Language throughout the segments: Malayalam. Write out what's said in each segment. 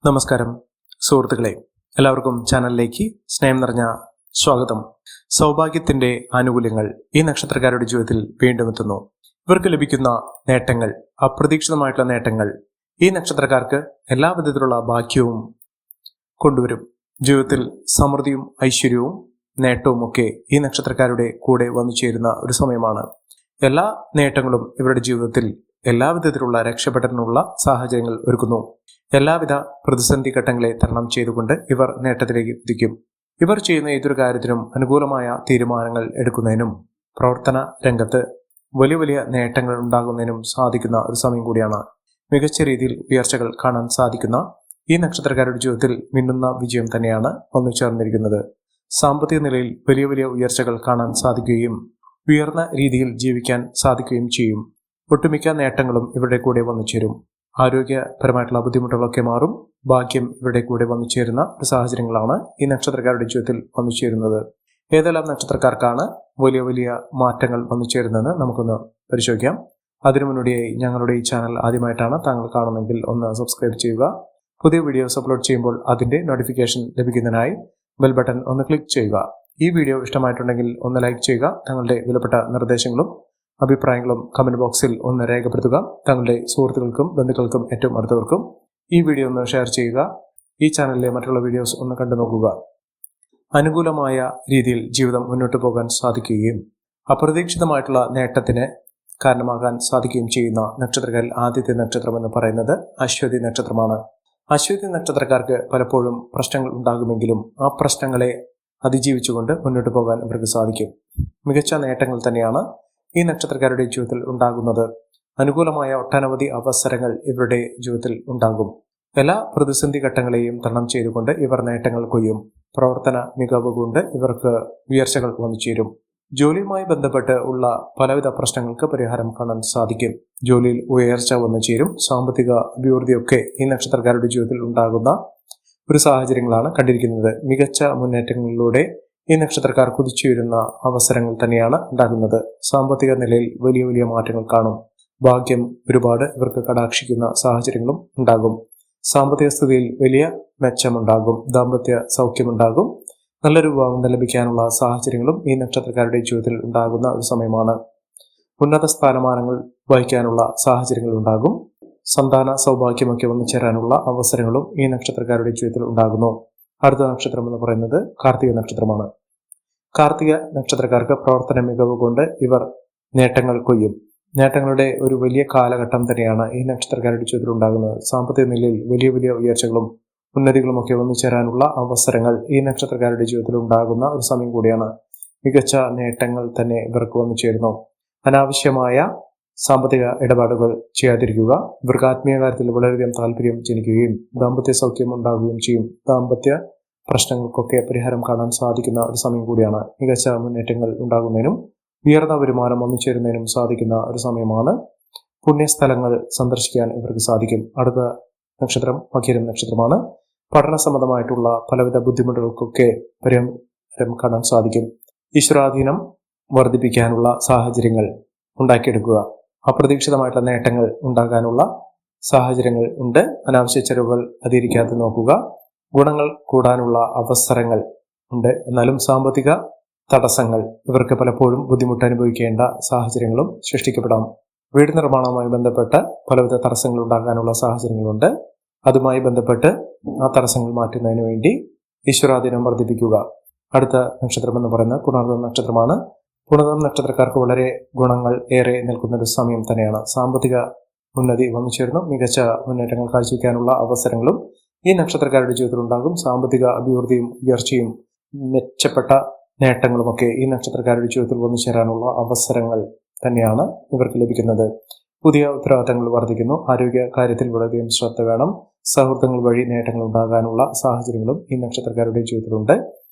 നമസ്കാരം സുഹൃത്തുക്കളെ, എല്ലാവർക്കും ചാനലിലേക്ക് സ്നേഹം നിറഞ്ഞ സ്വാഗതം. സൗഭാഗ്യത്തിന്റെ ആനുകൂല്യങ്ങൾ ഈ നക്ഷത്രക്കാരുടെ ജീവിതത്തിൽ വീണ്ടും എത്തുന്നു. ഇവർക്ക് ലഭിക്കുന്ന നേട്ടങ്ങൾ, അപ്രതീക്ഷിതമായിട്ടുള്ള നേട്ടങ്ങൾ ഈ നക്ഷത്രക്കാർക്ക് എല്ലാ വിധത്തിലുള്ള ഭാഗ്യവും കൊണ്ടുവരും. ജീവിതത്തിൽ സമൃദ്ധിയും ഐശ്വര്യവും നേട്ടവും ഒക്കെ ഈ നക്ഷത്രക്കാരുടെ കൂടെ വന്നു ചേരുന്ന ഒരു സമയമാണ്. എല്ലാ നേട്ടങ്ങളും ഇവരുടെ ജീവിതത്തിൽ എല്ലാവിധത്തിലുള്ള രക്ഷപ്പെടാനുള്ള സാഹചര്യങ്ങൾ ഒരുക്കുന്നു. എല്ലാവിധ പ്രതിസന്ധി ഘട്ടങ്ങളെ തരണം ചെയ്തുകൊണ്ട് ഇവർ നേട്ടത്തിലേക്ക് എത്തിക്കും. ഇവർ ചെയ്യുന്ന ഏതൊരു കാര്യത്തിനും അനുകൂലമായ തീരുമാനങ്ങൾ എടുക്കുന്നതിനും പ്രവർത്തന രംഗത്ത് വലിയ വലിയ നേട്ടങ്ങൾ ഉണ്ടാകുന്നതിനും സാധിക്കുന്ന ഒരു സമയം കൂടിയാണ്. മികച്ച രീതിയിൽ ഉയർച്ചകൾ കാണാൻ സാധിക്കുന്ന ഈ നക്ഷത്രക്കാരുടെ ജീവിതത്തിൽ മിന്നുന്ന വിജയം തന്നെയാണ് വന്നു ചേർന്നിരിക്കുന്നത്. സാമ്പത്തിക നിലയിൽ വലിയ വലിയ ഉയർച്ചകൾ കാണാൻ സാധിക്കുകയും ഉയർന്ന രീതിയിൽ ജീവിക്കാൻ സാധിക്കുകയും ചെയ്യും. ഒട്ടുമിക്ക നേട്ടങ്ങളും ഇവരുടെ കൂടെ വന്നു ചേരും. ആരോഗ്യപരമായിട്ടുള്ള ബുദ്ധിമുട്ടുകളൊക്കെ മാറും. ഭാഗ്യം ഇവരുടെ കൂടെ വന്നു ചേരുന്ന ഒരു സാഹചര്യങ്ങളാണ് ഈ നക്ഷത്രക്കാരുടെ ജീവിതത്തിൽ വന്നു ചേരുന്നത്. ഏതെല്ലാം നക്ഷത്രക്കാർക്കാണ് വലിയ വലിയ മാറ്റങ്ങൾ വന്നു ചേരുന്നതെന്ന് നമുക്കൊന്ന് പരിശോധിക്കാം. അതിനു മുന്നോടിയായി ഞങ്ങളുടെ ഈ ചാനൽ ആദ്യമായിട്ടാണ് താങ്കൾ കാണുന്നതെങ്കിൽ ഒന്ന് സബ്സ്ക്രൈബ് ചെയ്യുക. പുതിയ വീഡിയോസ് അപ്ലോഡ് ചെയ്യുമ്പോൾ അതിന്റെ നോട്ടിഫിക്കേഷൻ ലഭിക്കുന്നതിനായി ബെൽ ബട്ടൺ ഒന്ന് ക്ലിക്ക് ചെയ്യുക. ഈ വീഡിയോ ഇഷ്ടമായിട്ടുണ്ടെങ്കിൽ ഒന്ന് ലൈക്ക് ചെയ്യുക. തങ്ങളുടെ വിലപ്പെട്ട നിർദ്ദേശങ്ങളും അഭിപ്രായങ്ങളും കമന്റ് ബോക്സിൽ ഒന്ന് രേഖപ്പെടുത്തുക. തങ്ങളുടെ സുഹൃത്തുക്കൾക്കും ബന്ധുക്കൾക്കും ഏറ്റവും അടുത്തവർക്കും ഈ വീഡിയോ ഒന്ന് ഷെയർ ചെയ്യുക. ഈ ചാനലിലെ മറ്റുള്ള വീഡിയോസ് ഒന്ന് കണ്ടു നോക്കുക. അനുകൂലമായ രീതിയിൽ ജീവിതം മുന്നോട്ട് പോകാൻ സാധിക്കുകയും അപ്രതീക്ഷിതമായിട്ടുള്ള നേട്ടത്തിന് കാരണമാകാൻ സാധിക്കുകയും ചെയ്യുന്ന നക്ഷത്രക്കാരിൽ ആദ്യത്തെ നക്ഷത്രം എന്ന് പറയുന്നത് അശ്വതി നക്ഷത്രമാണ്. അശ്വതി നക്ഷത്രക്കാർക്ക് പലപ്പോഴും പ്രശ്നങ്ങൾ ഉണ്ടാകുമെങ്കിലും ആ പ്രശ്നങ്ങളെ അതിജീവിച്ചുകൊണ്ട് മുന്നോട്ട് പോകാൻ ഇവർക്ക് സാധിക്കും. മികച്ച നേട്ടങ്ങൾ തന്നെയാണ് ഈ നക്ഷത്രക്കാരുടെ ജീവിതത്തിൽ ഉണ്ടാകുന്നത്. അനുകൂലമായ ഒട്ടനവധി അവസരങ്ങൾ ഇവരുടെ ജീവിതത്തിൽ ഉണ്ടാകും. എല്ലാ പ്രതിസന്ധി ഘട്ടങ്ങളെയും തരണം ചെയ്തുകൊണ്ട് ഇവർ നേട്ടങ്ങൾ കൊയ്യും. പ്രവർത്തന മികവ് കൊണ്ട് ഇവർക്ക് ഉയർച്ചകൾ വന്നു ചേരും. ജോലിയുമായി ബന്ധപ്പെട്ട് ഉള്ള പലവിധ പ്രശ്നങ്ങൾക്ക് പരിഹാരം കാണാൻ സാധിക്കും. ജോലിയിൽ ഉയർച്ച വന്നു ചേരും. സാമ്പത്തിക അഭിവൃദ്ധിയൊക്കെ ഈ നക്ഷത്രക്കാരുടെ ജീവിതത്തിൽ ഉണ്ടാകുന്ന ഒരു സാഹചര്യങ്ങളാണ് കണ്ടിരിക്കുന്നത്. മികച്ച മുന്നേറ്റങ്ങളിലൂടെ ഈ നക്ഷത്രക്കാർ കുതിച്ചുയരുന്ന അവസരങ്ങൾ തന്നെയാണ് ഉണ്ടാകുന്നത്. സാമ്പത്തിക നിലയിൽ വലിയ വലിയ മാറ്റങ്ങൾ കാണും. ഭാഗ്യം ഒരുപാട് ഇവർക്ക് കടാക്ഷിക്കുന്ന സാഹചര്യങ്ങളും ഉണ്ടാകും. സാമ്പത്തിക സ്ഥിതിയിൽ വലിയ മെച്ചമുണ്ടാകും. ദാമ്പത്യ സൗഖ്യമുണ്ടാകും. നല്ലൊരു വിവാഹം ലഭിക്കാനുള്ള സാഹചര്യങ്ങളും ഈ നക്ഷത്രക്കാരുടെ ജീവിതത്തിൽ ഉണ്ടാകുന്ന ഒരു സമയമാണ്. ഉന്നത സ്ഥാനമാനങ്ങൾ വഹിക്കാനുള്ള സാഹചര്യങ്ങൾ ഉണ്ടാകും. സന്താന സൗഭാഗ്യമൊക്കെ വന്നു ചേരാനുള്ള അവസരങ്ങളും ഈ നക്ഷത്രക്കാരുടെ ജീവിതത്തിൽ ഉണ്ടാകുന്നു. അടുത്ത നക്ഷത്രം എന്ന് പറയുന്നത് കാർത്തിക നക്ഷത്രമാണ്. കാർത്തിക നക്ഷത്രക്കാർക്ക് പ്രവർത്തന മികവ് കൊണ്ട് ഇവർ നേട്ടങ്ങൾ കൊയ്യും. നേട്ടങ്ങളുടെ ഒരു വലിയ കാലഘട്ടം തന്നെയാണ് ഈ നക്ഷത്രക്കാരുടെ ജീവിതത്തിൽ ഉണ്ടാകുന്നത്. സാമ്പത്തിക നിലയിൽ വലിയ വലിയ ഉയർച്ചകളും ഉന്നതികളും ഒക്കെ വന്നു ചേരാനുള്ള അവസരങ്ങൾ ഈ നക്ഷത്രക്കാരുടെ ജീവിതത്തിൽ ഉണ്ടാകുന്ന ഒരു സമയം കൂടിയാണ്. മികച്ച നേട്ടങ്ങൾ തന്നെ ഇവർക്ക് വന്നു ചേരുന്നു. അനാവശ്യമായ സാമ്പത്തിക ഇടപാടുകൾ ചെയ്യാതിരിക്കുക. ഇവർക്ക് ആത്മീയ കാര്യത്തിൽ വളരെയധികം താല്പര്യം ജനിക്കുകയും ദാമ്പത്യ സൗഖ്യം ഉണ്ടാകുകയും ചെയ്യും. ദാമ്പത്യ പ്രശ്നങ്ങൾക്കൊക്കെ പരിഹാരം കാണാൻ സാധിക്കുന്ന ഒരു സമയം കൂടിയാണ്. മികച്ച മുന്നേറ്റങ്ങൾ ഉണ്ടാകുന്നതിനും ഉയർന്ന വരുമാനം വന്നു ചേരുന്നതിനും സാധിക്കുന്ന ഒരു സമയമാണ്. പുണ്യസ്ഥലങ്ങൾ സന്ദർശിക്കാൻ ഇവർക്ക് സാധിക്കും. അടുത്ത നക്ഷത്രം മകരം നക്ഷത്രമാണ്. പഠന സംബന്ധമായിട്ടുള്ള പലവിധ ബുദ്ധിമുട്ടുകൾക്കൊക്കെ പരിഹാരം കാണാൻ സാധിക്കും. ഈശ്വരാധീനം വർദ്ധിപ്പിക്കാനുള്ള സാഹചര്യങ്ങൾ ഉണ്ടാക്കിയെടുക്കുക. അപ്രതീക്ഷിതമായിട്ടുള്ള നേട്ടങ്ങൾ ഉണ്ടാകാനുള്ള സാഹചര്യങ്ങൾ ഉണ്ട്. അനാവശ്യ ചെലവുകൾ അതിരിക്കാതെ നോക്കുക. ഗുണങ്ങൾ കൂടാനുള്ള അവസരങ്ങൾ ഉണ്ട്. എന്നാലും സാമ്പത്തിക തടസ്സങ്ങൾ ഇവർക്ക് പലപ്പോഴും ബുദ്ധിമുട്ട് അനുഭവിക്കേണ്ട സാഹചര്യങ്ങളും സൃഷ്ടിക്കപ്പെടാം. വീട് നിർമ്മാണവുമായി ബന്ധപ്പെട്ട് പലവിധ തടസ്സങ്ങൾ ഉണ്ടാകാനുള്ള സാഹചര്യങ്ങളുണ്ട്. അതുമായി ബന്ധപ്പെട്ട് ആ തടസ്സങ്ങൾ മാറ്റുന്നതിന് വേണ്ടി ഈശ്വരാധീനം വർദ്ധിപ്പിക്കുക. അടുത്ത നക്ഷത്രം എന്ന് പറയുന്നത് പുണർദം നക്ഷത്രമാണ്. പുണർദം നക്ഷത്രക്കാർക്ക് വളരെ ഗുണങ്ങൾ ഏറെ നിൽക്കുന്ന ഒരു സമയം തന്നെയാണ്. സാമ്പത്തിക ഉന്നതി വന്നു ചേർന്നു. മികച്ച മുന്നേറ്റങ്ങൾ കാഴ്ചവെക്കാനുള്ള അവസരങ്ങളും ഈ നക്ഷത്രക്കാരുടെ ജീവിതത്തിൽ ഉണ്ടാകും. സാമ്പത്തിക അഭിവൃദ്ധിയും ഉയർച്ചയും മെച്ചപ്പെട്ട നേട്ടങ്ങളുമൊക്കെ ഈ നക്ഷത്രക്കാരുടെ ജീവിതത്തിൽ വന്നു ചേരാനുള്ള അവസരങ്ങൾ തന്നെയാണ് ഇവർക്ക് ലഭിക്കുന്നത്. പുതിയ ഉത്തരവാദിത്തങ്ങൾ വർദ്ധിക്കുന്നു. ആരോഗ്യ കാര്യത്തിൽ വളരെയധികം ശ്രദ്ധ വേണം. സൗഹൃദങ്ങൾ വഴി നേട്ടങ്ങൾ ഉണ്ടാകാനുള്ള സാഹചര്യങ്ങളും ഈ നക്ഷത്രക്കാരുടെ ജീവിതത്തിലുണ്ട്.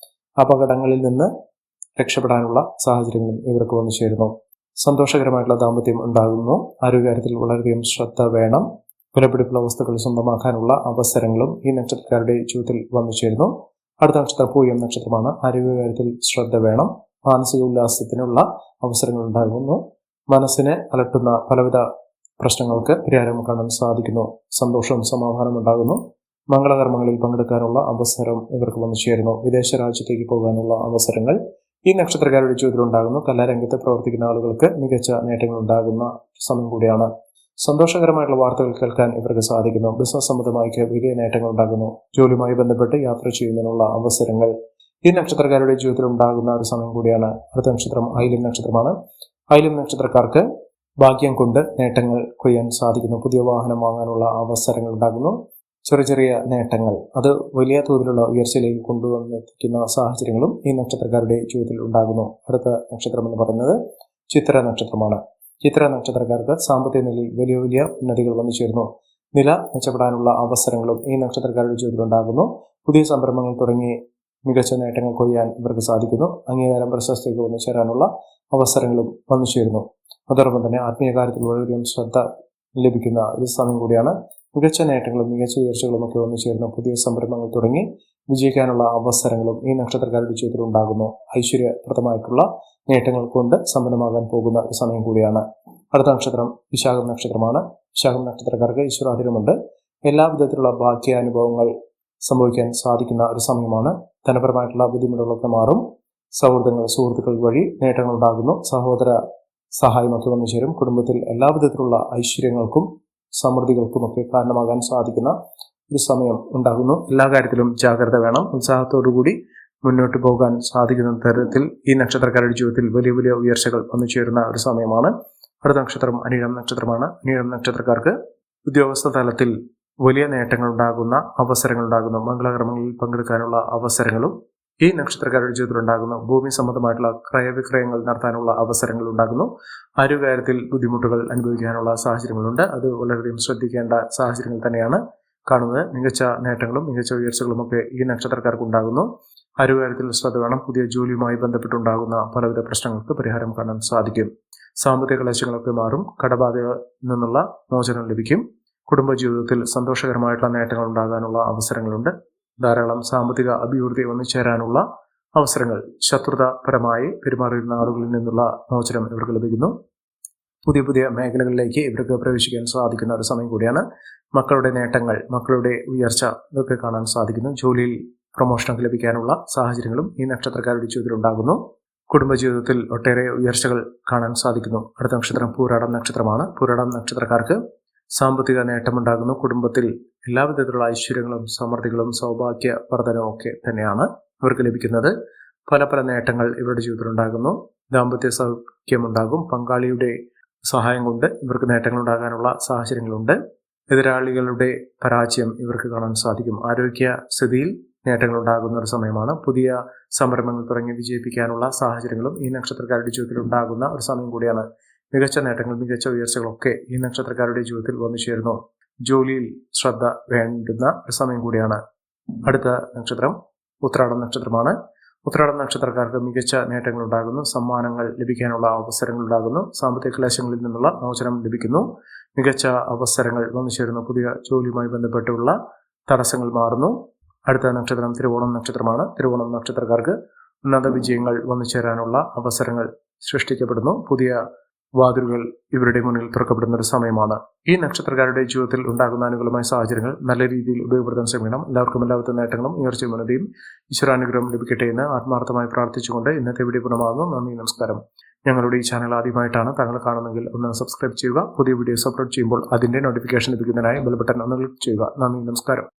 അപകടങ്ങളിൽ നിന്ന് രക്ഷപ്പെടാനുള്ള സാഹചര്യങ്ങളും ഇവർക്ക് വന്നു ചേരുന്നു. സന്തോഷകരമായിട്ടുള്ള ദാമ്പത്യം ഉണ്ടാകുന്നു. ആരോഗ്യകാര്യത്തിൽ വളരെയധികം ശ്രദ്ധ വേണം. വിലപിടിപ്പുള്ള വസ്തുക്കൾ സ്വന്തമാക്കാനുള്ള അവസരങ്ങളും ഈ നക്ഷത്രക്കാരുടെ ജീവിതത്തിൽ വന്നു ചേരുന്നു. അടുത്ത നക്ഷത്രം പൂയം നക്ഷത്രമാണ്. ആരോഗ്യകാര്യത്തിൽ ശ്രദ്ധ വേണം. മാനസിക ഉല്ലാസത്തിനുള്ള അവസരങ്ങൾ ഉണ്ടാകുന്നു. മനസ്സിനെ അലട്ടുന്ന പലവിധ പ്രശ്നങ്ങൾക്ക് പരിഹാരം കാണാൻ സാധിക്കുന്നു. സന്തോഷവും സമാധാനം ഉണ്ടാകുന്നു. മംഗളകർമ്മങ്ങളിൽ പങ്കെടുക്കാനുള്ള അവസരം ഇവർക്ക് വന്നു ചേരുന്നു. വിദേശ രാജ്യത്തേക്ക് പോകാനുള്ള അവസരങ്ങൾ ഈ നക്ഷത്രക്കാരുടെ ജീവിതത്തിൽ ഉണ്ടാകുന്നു. കലാരംഗത്ത് പ്രവർത്തിക്കുന്ന ആളുകൾക്ക് മികച്ച നേട്ടങ്ങൾ ഉണ്ടാകുന്ന സമയം കൂടിയാണ്. സന്തോഷകരമായിട്ടുള്ള വാർത്തകൾ കേൾക്കാൻ ഇവർക്ക് സാധിക്കുന്നു. ബിസിനസ് സംബന്ധമായി വലിയ നേട്ടങ്ങൾ ഉണ്ടാകുന്നു. ജോലിയുമായി ബന്ധപ്പെട്ട് യാത്ര ചെയ്യുന്നതിനുള്ള അവസരങ്ങൾ ഈ നക്ഷത്രക്കാരുടെ ജീവിതത്തിൽ ഉണ്ടാകുന്ന ഒരു സമയം കൂടിയാണ്. അടുത്ത നക്ഷത്രം ആയില്യം നക്ഷത്രമാണ്. ആയില്യം നക്ഷത്രക്കാർക്ക് ഭാഗ്യം കൊണ്ട് നേട്ടങ്ങൾ കൊയ്യാൻ സാധിക്കുന്നു. പുതിയ വാഹനം വാങ്ങാനുള്ള അവസരങ്ങൾ ഉണ്ടാകുന്നു. ചെറിയ ചെറിയ നേട്ടങ്ങൾ അത് വലിയ തോതിലുള്ള ഉയർച്ചയിലേക്ക് കൊണ്ടുവന്നെത്തിക്കുന്ന സാഹചര്യങ്ങളും ഈ നക്ഷത്രക്കാരുടെ ജീവിതത്തിൽ ഉണ്ടാകുന്നു. അടുത്ത നക്ഷത്രം എന്ന് പറയുന്നത് ചിത്ര നക്ഷത്രമാണ്. ചിത്ര നക്ഷത്രക്കാർക്ക് സാമ്പത്തിക നിലയിൽ വലിയ വലിയ ഉന്നതികൾ വന്നു ചേരുന്നു. നില മെച്ചപ്പെടാനുള്ള അവസരങ്ങളും ഈ നക്ഷത്രക്കാരുടെ ജീവിതത്തിൽ ഉണ്ടാകുന്നു. പുതിയ സംരംഭങ്ങൾ തുടങ്ങി മികച്ച നേട്ടങ്ങൾ കൊയ്യാൻ ഇവർക്ക് സാധിക്കുന്നു. അംഗീകാരം പ്രശസ്തിക്ക് വന്നു ചേരാനുള്ള അവസരങ്ങളും വന്നു ചേരുന്നു. അതോടൊപ്പം തന്നെ ആത്മീയ കാര്യത്തിൽ വളരെയധികം ശ്രദ്ധ ലഭിക്കുന്ന ഒരു സമയം കൂടിയാണ്. മികച്ച നേട്ടങ്ങളും മികച്ച ഉയർച്ചകളും ഒക്കെ വന്നു ചേരുന്ന പുതിയ സംരംഭങ്ങൾ തുടങ്ങി വിജയിക്കാനുള്ള അവസരങ്ങളും ഈ നക്ഷത്രക്കാരുടെ ജീവിതത്തിൽ ഉണ്ടാകുന്നു. ഐശ്വര്യപ്രദമായിട്ടുള്ള നേട്ടങ്ങൾ കൊണ്ട് സമ്പന്നമാകാൻ പോകുന്ന ഒരു സമയം കൂടിയാണ്. അടുത്ത നക്ഷത്രം വിശാഖം നക്ഷത്രമാണ്. വിശാഖം നക്ഷത്രക്കാർക്ക് ഈശ്വരാധീനമുണ്ട്. എല്ലാ വിധത്തിലുള്ള ഭാഗ്യാനുഭവങ്ങൾ സംഭവിക്കാൻ സാധിക്കുന്ന ഒരു സമയമാണ്. ധനപരമായിട്ടുള്ള ബുദ്ധിമുട്ടുകളൊക്കെ മാറും. സുഹൃത്തുക്കൾ വഴി നേട്ടങ്ങൾ ഉണ്ടാകുന്നു. സഹോദര സഹായമൊക്കെ വന്നു ചേരും. കുടുംബത്തിൽ എല്ലാ വിധത്തിലുള്ള ഐശ്വര്യങ്ങൾക്കും സമൃദ്ധികൾക്കുമൊക്കെ കാരണമാകാൻ സാധിക്കുന്ന ഒരു സമയം ഉണ്ടാകുന്നു. എല്ലാ കാര്യത്തിലും ജാഗ്രത വേണം. ഉത്സാഹത്തോടുകൂടി മുന്നോട്ട് പോകാൻ സാധിക്കുന്ന തരത്തിൽ ഈ നക്ഷത്രക്കാരുടെ ജീവിതത്തിൽ വലിയ വലിയ ഉയർച്ചകൾ വന്നു ചേരുന്ന ഒരു സമയമാണ്. അടുത്ത നക്ഷത്രം അനിഴം നക്ഷത്രമാണ്. അനിഴം നക്ഷത്രക്കാർക്ക് ഉദ്യോഗസ്ഥ തലത്തിൽ വലിയ നേട്ടങ്ങൾ ഉണ്ടാകുന്ന അവസരങ്ങൾ ഉണ്ടാകുന്നു. മംഗളകർമ്മങ്ങളിൽ പങ്കെടുക്കാനുള്ള അവസരങ്ങളും ഈ നക്ഷത്രക്കാരുടെ ജീവിതത്തിൽ ഉണ്ടാകുന്നു. ഭൂമി സംബന്ധമായിട്ടുള്ള ക്രയവിക്രയങ്ങൾ നടത്താനുള്ള അവസരങ്ങൾ ഉണ്ടാകുന്നു. ആരോഗ്യകാര്യത്തിൽ ബുദ്ധിമുട്ടുകൾ അനുഭവിക്കാനുള്ള സാഹചര്യങ്ങളുണ്ട്. അത് വളരെയധികം ശ്രദ്ധിക്കേണ്ട സാഹചര്യങ്ങൾ തന്നെയാണ് കാണുന്നത്. മികച്ച നേട്ടങ്ങളും മികച്ച ഉയർച്ചകളും ഒക്കെ ഈ നക്ഷത്രക്കാർക്ക് ഉണ്ടാകുന്നു. ആരോഗ്യകാര്യത്തിൽ ശ്രദ്ധ വേണം. പുതിയ ജോലിയുമായി ബന്ധപ്പെട്ടുണ്ടാകുന്ന പലവിധ പ്രശ്നങ്ങൾക്ക് പരിഹാരം കാണാൻ സാധിക്കും. സാമ്പത്തിക ക്ലേശങ്ങളൊക്കെ മാറും. കടബാധയിൽ നിന്നുള്ള മോചനം ലഭിക്കും. കുടുംബജീവിതത്തിൽ സന്തോഷകരമായിട്ടുള്ള നേട്ടങ്ങൾ ഉണ്ടാകാനുള്ള അവസരങ്ങളുണ്ട്. ധാരാളം സാമ്പത്തിക അഭിവൃദ്ധി വന്നു ചേരാനുള്ള അവസരങ്ങൾ. ശത്രുതാപരമായി പെരുമാറിയിരുന്ന ആളുകളിൽ നിന്നുള്ള മോചനം ഇവർക്ക് ലഭിക്കുന്നു. പുതിയ പുതിയ മേഖലകളിലേക്ക് ഇവർക്ക് പ്രവേശിക്കാൻ സാധിക്കുന്ന ഒരു സമയം കൂടിയാണ്. മക്കളുടെ നേട്ടങ്ങൾ, മക്കളുടെ ഉയർച്ച ഇതൊക്കെ കാണാൻ സാധിക്കുന്നു. ജോലിയിൽ പ്രൊമോഷനൊക്കെ ലഭിക്കാനുള്ള സാഹചര്യങ്ങളും ഈ നക്ഷത്രക്കാരുടെ ജീവിതത്തിൽ ഉണ്ടാകുന്നു. കുടുംബജീവിതത്തിൽ ഒട്ടേറെ ഉയർച്ചകൾ കാണാൻ സാധിക്കുന്നു. അടുത്ത നക്ഷത്രം പൂരാടം നക്ഷത്രമാണ്. പൂരാടം നക്ഷത്രക്കാർക്ക് സാമ്പത്തിക നേട്ടമുണ്ടാകുന്നു. കുടുംബത്തിൽ എല്ലാവിധത്തിലുള്ള ഐശ്വര്യങ്ങളും സമൃദ്ധികളും സൗഭാഗ്യ വർധനവും ഒക്കെ തന്നെയാണ് ഇവർക്ക് ലഭിക്കുന്നത്. പല പല നേട്ടങ്ങൾ ഇവരുടെ ജീവിതത്തിൽ ഉണ്ടാകുന്നു. ദാമ്പത്യ സൗഖ്യമുണ്ടാകും. പങ്കാളിയുടെ സഹായം കൊണ്ട് ഇവർക്ക് നേട്ടങ്ങൾ ഉണ്ടാകാനുള്ള സാഹചര്യങ്ങളുണ്ട്. എതിരാളികളുടെ പരാജയം ഇവർക്ക് കാണാൻ സാധിക്കും. ആരോഗ്യ സ്ഥിതിയിൽ നേട്ടങ്ങൾ ഉണ്ടാകുന്ന ഒരു സമയമാണ്. പുതിയ സംരംഭങ്ങൾ തുടങ്ങി വിജയിപ്പിക്കാനുള്ള സാഹചര്യങ്ങളും ഈ നക്ഷത്രക്കാരുടെ ജീവിതത്തിൽ ഉണ്ടാകുന്ന ഒരു സമയം കൂടിയാണ്. മികച്ച നേട്ടങ്ങൾ മികച്ച ഉയർച്ചകളൊക്കെ ഈ നക്ഷത്രക്കാരുടെ ജീവിതത്തിൽ വന്നു ചേരുന്നു. ജോലിയിൽ ശ്രദ്ധ വേണ്ടുന്ന ഒരു സമയം കൂടിയാണ്. അടുത്ത നക്ഷത്രം ഉത്രാടം നക്ഷത്രമാണ്. ഉത്രാടം നക്ഷത്രക്കാർക്ക് മികച്ച നേട്ടങ്ങൾ ഉണ്ടാകുന്നു. സമ്മാനങ്ങൾ ലഭിക്കാനുള്ള അവസരങ്ങൾ ഉണ്ടാകുന്നു. സാമ്പത്തിക ക്ലേശങ്ങളിൽ നിന്നുള്ള മോചനം ലഭിക്കുന്നു. മികച്ച അവസരങ്ങൾ വന്നു ചേരുന്നു. പുതിയ ജോലിയുമായി ബന്ധപ്പെട്ടുള്ള തടസ്സങ്ങൾ മാറുന്നു. അടുത്ത നക്ഷത്രം തിരുവോണം നക്ഷത്രമാണ്. തിരുവോണം നക്ഷത്രക്കാർക്ക് ഉന്നത വിജയങ്ങൾ വന്നു ചേരാനുള്ള അവസരങ്ങൾ സൃഷ്ടിക്കപ്പെടുന്നു. പുതിയ വാതിലുകൾ ഇവരുടെ മുന്നിൽ തുറക്കപ്പെടുന്ന ഒരു സമയമാണ്. ഈ നക്ഷത്രക്കാരുടെ ജീവിതത്തിൽ ഉണ്ടാകുന്ന അനുകൂലമായ സാഹചര്യങ്ങൾ നല്ല രീതിയിൽ ഉപയോഗപ്പെടുത്താൻ ശ്രമിക്കണം. എല്ലാവർക്കും എല്ലാവിധ നേട്ടങ്ങളും ഉയർച്ചയും ഉന്നതിയും ഈശ്വരാനുഗ്രഹം ലഭിക്കട്ടെ എന്ന് ആത്മാർത്ഥമായി പ്രാർത്ഥിച്ചുകൊണ്ട് ഇന്നത്തെ വീഡിയോ പൂർണ്ണമാകുന്നു. നന്ദി, നമസ്കാരം. ഞങ്ങളുടെ ഈ ചാനൽ ആദ്യമായിട്ടാണ് താങ്കൾ കാണുന്നതെങ്കിൽ ഒന്ന് സബ്സ്ക്രൈബ് ചെയ്യുക. പുതിയ വീഡിയോസ് അപ്ലോഡ് ചെയ്യുമ്പോൾ അതിന്റെ നോട്ടിഫിക്കേഷൻ ലഭിക്കുന്നതിനായി ബെൽ ബട്ടൺ ഒന്ന് ക്ലിക്ക് ചെയ്യുക. നന്ദി, നമസ്കാരം.